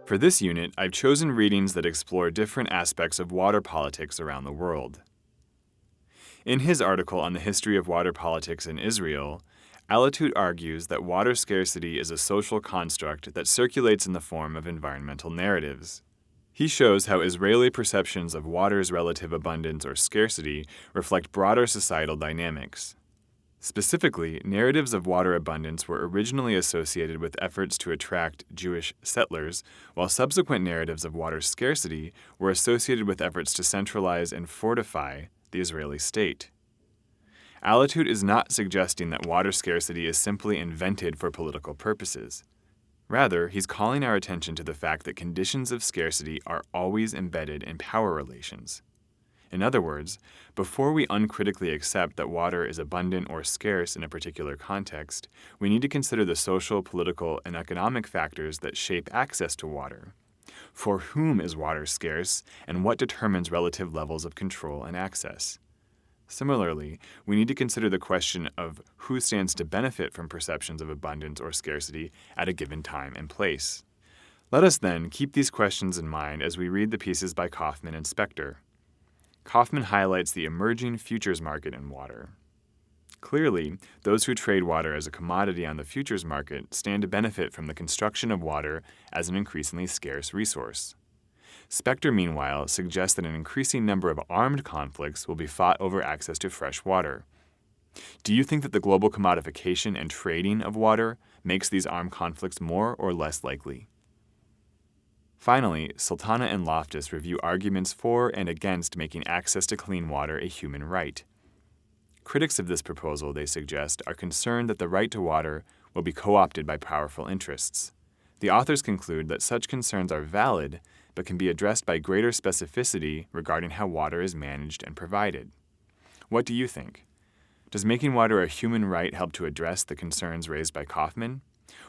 For this unit, I've chosen readings that explore different aspects of water politics around the world. In his article on the history of water politics in Israel, Theriault argues that water scarcity is a social construct that circulates in the form of environmental narratives. He shows how Israeli perceptions of water's relative abundance or scarcity reflect broader societal dynamics. Specifically, narratives of water abundance were originally associated with efforts to attract Jewish settlers, while subsequent narratives of water scarcity were associated with efforts to centralize and fortify the Israeli state. Theriault is not suggesting that water scarcity is simply invented for political purposes. Rather, he's calling our attention to the fact that conditions of scarcity are always embedded in power relations. In other words, before we uncritically accept that water is abundant or scarce in a particular context, we need to consider the social, political, and economic factors that shape access to water. For whom is water scarce, and what determines relative levels of control and access? Similarly, we need to consider the question of who stands to benefit from perceptions of abundance or scarcity at a given time and place. Let us then keep these questions in mind as we read the pieces by Kaufman and Spector. Kaufman highlights the emerging futures market in water. Clearly, those who trade water as a commodity on the futures market stand to benefit from the construction of water as an increasingly scarce resource. Spector, meanwhile, suggests that an increasing number of armed conflicts will be fought over access to fresh water. Do you think that the global commodification and trading of water makes these armed conflicts more or less likely? Finally, Sultana and Loftus review arguments for and against making access to clean water a human right. Critics of this proposal, they suggest, are concerned that the right to water will be co-opted by powerful interests. The authors conclude that such concerns are valid, but can be addressed by greater specificity regarding how water is managed and provided. What do you think? Does making water a human right help to address the concerns raised by Kaufman?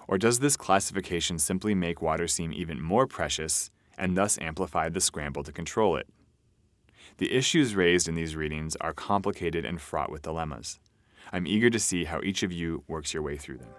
Or does this classification simply make water seem even more precious and thus amplify the scramble to control it? The issues raised in these readings are complicated and fraught with dilemmas. I'm eager to see how each of you works your way through them.